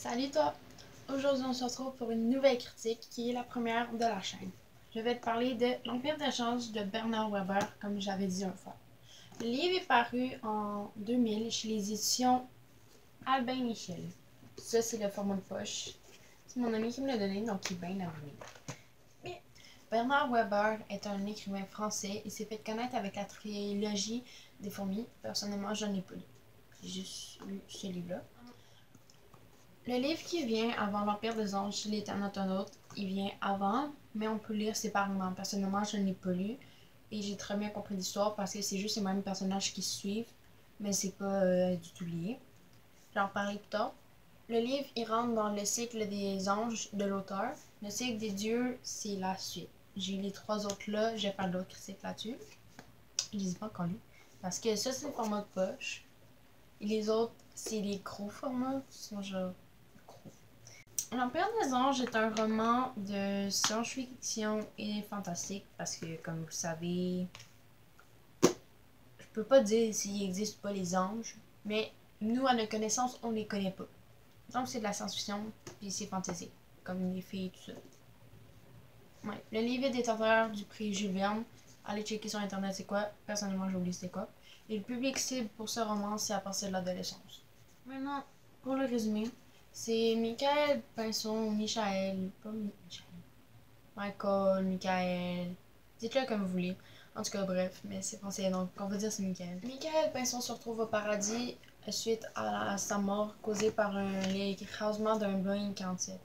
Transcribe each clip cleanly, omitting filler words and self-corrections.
Salut toi! Aujourd'hui on se retrouve pour une nouvelle critique qui est la première de la chaîne. Je vais te parler de L'Empire des Changes de Bernard Werber, comme j'avais dit une fois. Le livre est paru en 2000 chez les éditions Albin Michel. Ça c'est le format de poche. C'est mon ami qui me l'a donné, donc il est bien abonné. Mais Bernard Werber est un écrivain français. Il s'est fait connaître avec la trilogie des fourmis. Personnellement, je n'en ai pas lu. J'ai juste lu ce livre-là. Le livre qui vient avant l'Empire des Anges, Les Thanatonautes, il vient avant, mais on peut lire séparément. Personnellement, je ne l'ai pas lu et j'ai très bien compris l'histoire parce que c'est juste les mêmes personnages qui se suivent, mais c'est pas du tout lié. J'en parlerai plus tard. Le livre, il rentre dans le cycle des anges de l'auteur. Le cycle des dieux, c'est la suite. J'ai les trois autres là, je vais faire d'autres critiques là-dessus. Je les ai pas encore lus. Parce que ça, c'est le format de poche. Et les autres, c'est les gros formats. Sinon, je L'Empire des Anges est un roman de science-fiction et fantastique parce que, comme vous savez, je peux pas dire s'il n'existe pas les anges, mais nous, à notre connaissance, on les connaît pas. Donc, c'est de la science-fiction puis c'est fantastique, comme les filles et tout ça. Ouais. Le livre est détenteur du prix Jules Verne. Allez checker sur internet c'est quoi. Personnellement, j'ai oublié c'est quoi. Et le public cible pour ce roman, c'est à partir de l'adolescence. Maintenant, pour le résumé, c'est Michael Pinson, Michael, pas Michael, Michael, Michael, dites-le comme vous voulez. En tout cas, bref, mais c'est français, donc on va dire c'est Michael. Michael Pinson se retrouve au paradis suite à sa mort causée par l'écrasement d'un Boeing 47.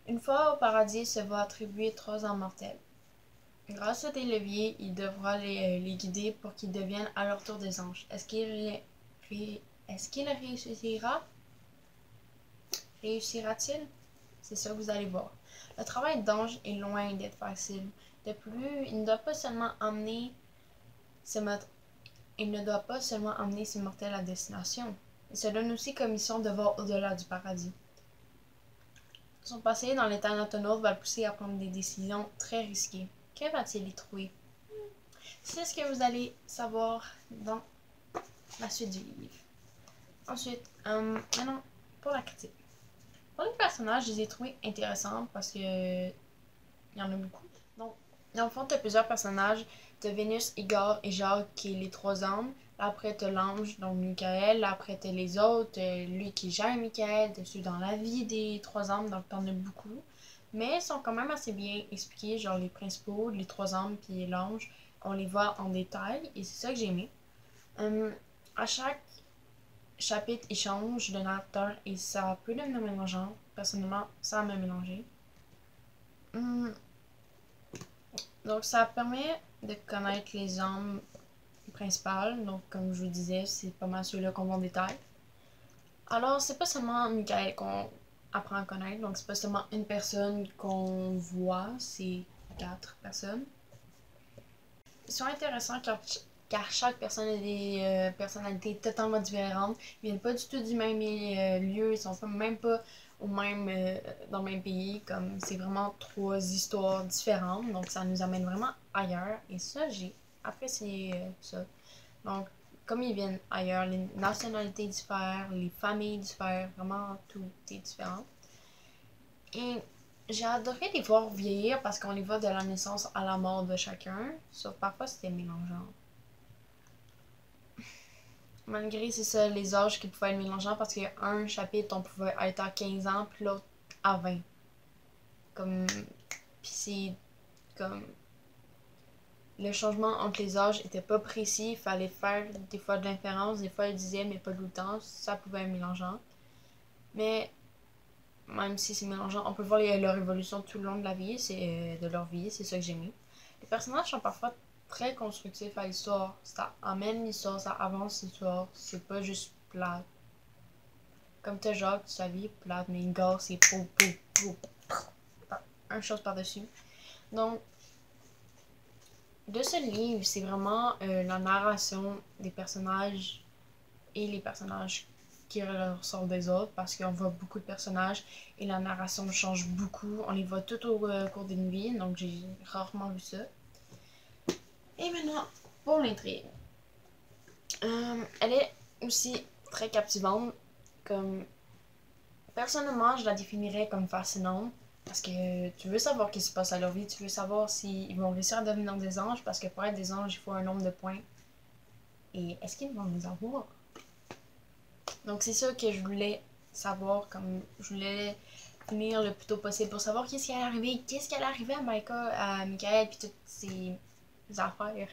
Une fois au paradis, il se va attribuer 3 ans mortels. Grâce à des leviers, il devra les guider pour qu'ils deviennent à leur tour des anges. Est-ce qu'il réussira? Réussira-t-il? C'est ça que vous allez voir. Le travail d'ange est loin d'être facile. De plus, il ne doit pas seulement emmener ses mortels à destination. Il se donne aussi comme mission de voir au-delà du paradis. Son passé dans les Thanatonautes va le pousser à prendre des décisions très risquées. Que va-t-il y trouver? C'est ce que vous allez savoir dans la suite du livre. Ensuite, maintenant, pour la critique. Pour les personnages, je les ai trouvés intéressants parce que il y en a beaucoup. Donc, dans le fond, tu as plusieurs personnages. Tu as Vénus, Igor et Jacques qui est les 3 âmes. Après, tu as l'ange, donc Michael. Après, tu as les autres. Lui qui gère Michael. Tu es dans la vie des 3 âmes, donc tu en as beaucoup. Mais ils sont quand même assez bien expliqués, genre les principaux, les 3 âmes puis l'ange. On les voit en détail et c'est ça que j'ai aimé. À chaque chapitre, il change de narrateur et ça peut devenir mélangeant. Personnellement, ça m'a mélangé. Donc, ça permet de connaître les âmes principales. Donc, comme je vous disais, c'est pas mal ceux-là qu'on voit en détail. Alors, c'est pas seulement Michael qu'on apprend à connaître. Donc, c'est pas seulement une personne qu'on voit, c'est 4 personnes. Ils sont intéressants car chaque personne a des personnalités totalement différentes. Ils viennent pas du tout du même lieu, ils sont même pas dans le même pays. Comme c'est vraiment 3 histoires différentes, donc ça nous amène vraiment ailleurs. Et ça, j'ai apprécié ça. Donc, comme ils viennent ailleurs, les nationalités diffèrent, les familles diffèrent, vraiment tout est différent. Et j'ai adoré les voir vieillir parce qu'on les voit de la naissance à la mort de chacun. Sauf parfois c'était mélangeant. Malgré c'est ça, les âges qui pouvaient être mélangeants parce qu'il y a un chapitre on pouvait être à 15 ans puis l'autre à 20. Comme. Puis c'est comme. Le changement entre les âges était pas précis, il fallait faire des fois de l'inférence, des fois ils disaient mais pas tout le temps, ça pouvait être mélangeant. Mais même si c'est mélangeant, on peut voir leur évolution tout le long de la vie, de leur vie, c'est ça que j'ai mis. Les personnages sont parfois très constructifs à l'histoire. Ça amène l'histoire, ça avance l'histoire, c'est pas juste plat. Comme t'as Jacques, sa vie est plate, mais Igor, c'est une chose par-dessus. Donc, de ce livre, c'est vraiment la narration des personnages et les personnages qui ressortent des autres parce qu'on voit beaucoup de personnages et la narration change beaucoup. On les voit tout au cours d'une vie, donc j'ai rarement vu ça. Et maintenant, pour l'intrigue. Elle est aussi très captivante, comme Personnellement, je la définirais comme fascinante parce que tu veux savoir ce qui se passe à leur vie, tu veux savoir s'ils vont réussir à devenir des anges parce que pour être des anges, il faut un nombre de points. Et est-ce qu'ils vont les avoir? Donc c'est ça que je voulais savoir, comme je voulais finir le plus tôt possible pour savoir qu'est-ce qui allait arriver, qu'est-ce qui allait arriver à Micah, à Michael, puis toutes ces affaires.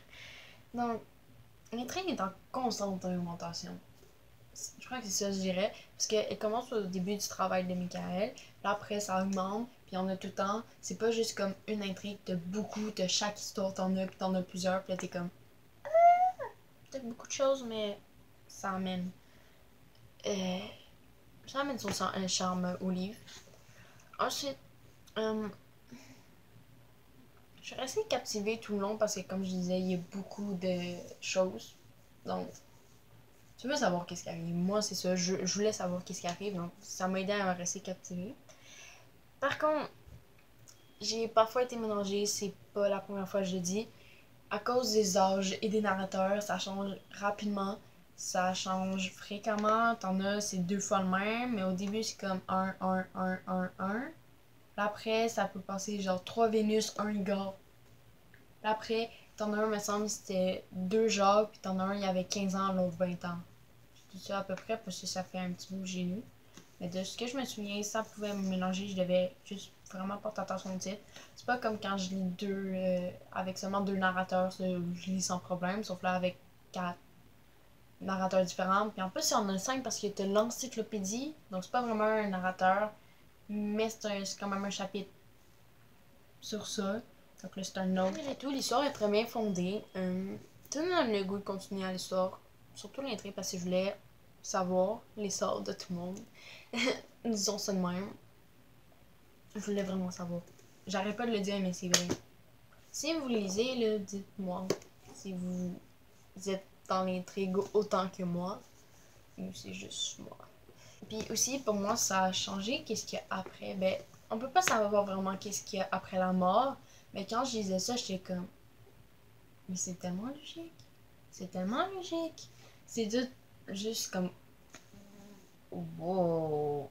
Donc, l'intrigue est en constante augmentation. Je crois que c'est ça, je dirais. Parce qu'elle commence au début du travail de Michael. Puis après, ça augmente. Puis on a tout le temps. C'est pas juste comme une intrigue. T'as beaucoup. T'as chaque histoire, t'en as. Puis t'en as plusieurs. Puis là, t'es comme. Peut-être beaucoup de choses, mais ça amène. Euh, ça amène son charme au livre. Ensuite, euh, je suis restée captivée tout le long parce que, comme je disais, il y a beaucoup de choses. Donc, tu veux savoir qu'est-ce qui arrive. Moi, c'est ça. Je voulais savoir qu'est-ce qui arrive. Donc, ça m'a aidé à me rester captivée. Par contre, j'ai parfois été mélangée. C'est pas la première fois que je le dis. À cause des âges et des narrateurs, ça change rapidement. Ça change fréquemment. T'en as, c'est 2 fois le même. Mais au début, c'est comme 1. Après, ça peut passer genre 3 Vénus, 1 gars. Après, t'en as un, me semble, c'était 2 Jacques, puis t'en as un, il y avait 15 ans, l'autre 20 ans. Je dis ça à peu près parce que ça fait un petit bout que j'ai lu. Mais de ce que je me souviens, ça pouvait me mélanger, je devais juste vraiment porter attention au titre. C'est pas comme quand je lis avec seulement 2 narrateurs, je lis sans problème, sauf là avec 4 narrateurs différents. Puis en plus, il y en a 5 parce qu'il y a l'encyclopédie, donc c'est pas vraiment un narrateur, mais c'est quand même un chapitre sur ça. Donc là, c'est un autre. Malgré tout, l'histoire est très bien fondée. Tout le monde a le goût de continuer à l'histoire. Surtout l'intrigue parce que je voulais savoir les sorts de tout le monde. Disons ça de même. Je voulais vraiment savoir. J'arrête pas de le dire, mais c'est vrai. Si vous lisez, là, dites-moi si vous êtes dans l'intrigue autant que moi. Ou c'est juste moi. Puis aussi, pour moi, ça a changé. Qu'est-ce qu'il y a après? Ben, on peut pas savoir vraiment qu'est-ce qu'il y a après la mort. Mais quand je lisais ça, j'étais comme... Mais c'est tellement logique. C'est tellement logique. C'est juste comme... Wow.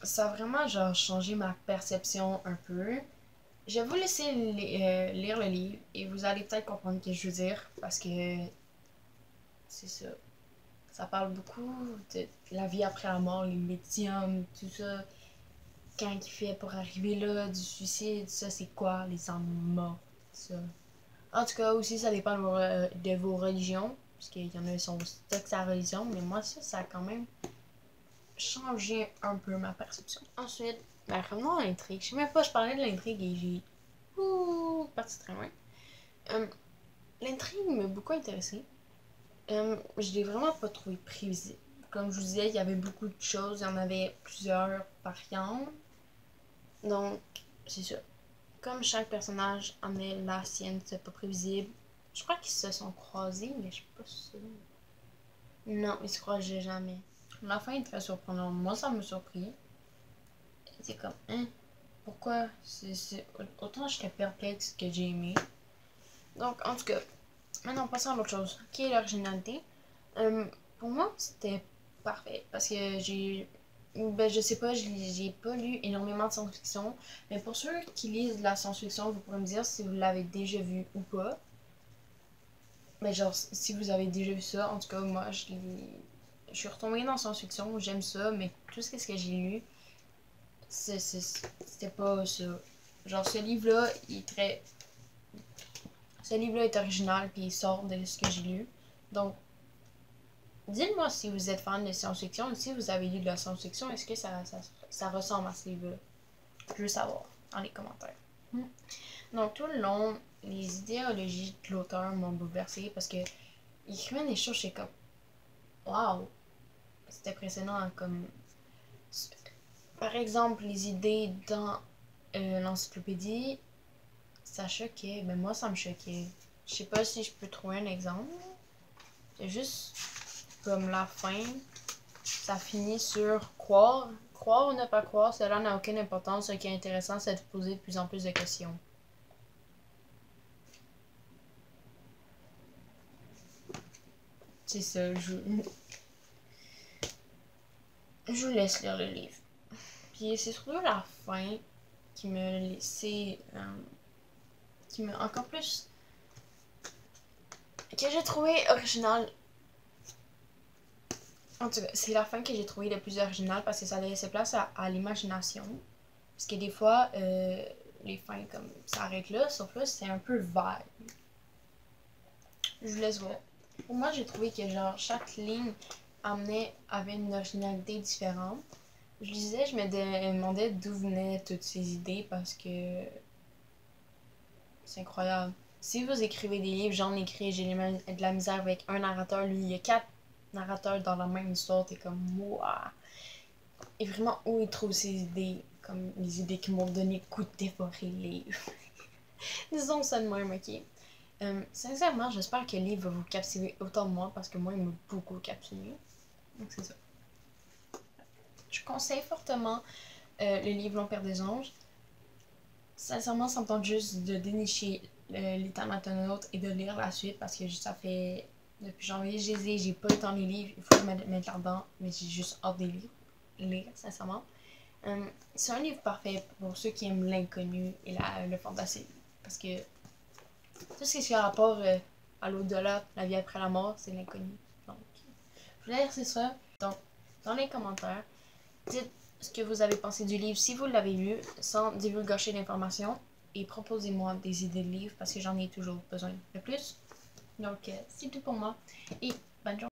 Ça a vraiment genre changé ma perception un peu. Je vais vous laisser lire le livre et vous allez peut-être comprendre ce que je veux dire parce que c'est ça. Ça parle beaucoup de la vie après la mort, les médiums, tout ça. Quand il fait pour arriver là, du suicide, ça c'est quoi, les âmes mortes, ça. En tout cas, aussi ça dépend de vos religions, parce qu'il y en a qui sont stuck sa religion, mais moi ça a quand même changé un peu ma perception. Ensuite, ben, revenons à l'intrigue. Je sais même pas, je parlais de l'intrigue et j'ai parti très loin. L'intrigue m'a beaucoup intéressée. Je l'ai vraiment pas trouvé prévisible. Comme je vous disais, il y avait beaucoup de choses, il y en avait plusieurs variantes. Donc, c'est ça. Comme chaque personnage en est la sienne, c'est pas prévisible. Je crois qu'ils se sont croisés, mais je suis pas sûre. Non, ils se croisaient jamais. La fin est très surprenante. Moi, ça m'a surpris. C'est comme, hein? Pourquoi? Autant j'étais perplexe que j'ai aimé. Donc, en tout cas, maintenant passons à l'autre chose, qui est l'originalité. Pour moi, c'était parfait parce que je sais pas, j'ai pas lu énormément de science-fiction, mais pour ceux qui lisent de la science-fiction, vous pourrez me dire si vous l'avez déjà vu ou pas. Mais genre, si vous avez déjà vu ça, en tout cas, moi, je suis retombée dans la science-fiction, j'aime ça, mais tout ce que j'ai lu, c'était pas ça. Genre, ce livre-là, ce livre-là est original, puis il sort de ce que j'ai lu. Donc, dites-moi si vous êtes fan de science-fiction ou si vous avez lu de la science-fiction, est-ce que ça ressemble à ce livre-là? Je veux savoir dans les commentaires. Donc, tout le long, les idéologies de l'auteur m'ont bouleversée parce que il écrivait des choses, j'étais comme waouh! C'est impressionnant. Comme, par exemple, les idées dans l'encyclopédie, ça choquait. Ben, moi, ça me choquait. Je sais pas si je peux trouver un exemple. C'est juste comme la fin, ça finit sur croire. Croire ou ne pas croire, cela n'a aucune importance. Ce qui est intéressant, c'est de poser de plus en plus de questions. C'est ça, je vous laisse lire le livre. Puis c'est surtout la fin qui m'a laissé, qui m'a encore plus, que j'ai trouvé original. En tout cas, c'est la fin que j'ai trouvé le plus originale parce que ça laissait place à l'imagination. Parce que des fois, les fins comme ça arrête là, sauf là, c'est un peu vague. Je vous laisse voir. Pour moi, j'ai trouvé que genre chaque ligne avait une originalité différente. Je lisais, je me demandais d'où venaient toutes ces idées parce que c'est incroyable. Si vous écrivez des livres, j'en écris, j'ai de la misère avec un narrateur, lui, il y a 4 narrateurs dans la même histoire, t'es comme moi. Et vraiment, où il trouve ces idées, comme les idées qui m'ont donné le coup de dévorer le livre. Disons ça de même, ok? Sincèrement, j'espère que le livre va vous captiver autant de moi parce que moi, il m'a beaucoup captivé. Donc, c'est ça. Je conseille fortement le livre L'Empire des Anges. Sincèrement, ça me tente juste de dénicher les Thanatonautes et de lire la suite parce que ça fait depuis janvier, j'ai pas le temps de les livres, il faut que je me mette là-dedans, mais j'ai juste hâte de lire, sincèrement. C'est un livre parfait pour ceux qui aiment l'inconnu et le fantasy parce que tout ce qui a rapport à l'au-delà, la vie après la mort, c'est l'inconnu. Donc, je voulais dire c'est ça. Donc, dans les commentaires, dites ce que vous avez pensé du livre si vous l'avez lu, sans divulgacher l'information. Et proposez-moi des idées de livres parce que j'en ai toujours besoin de plus. Donc, c'est tout pour moi. Et bonne journée.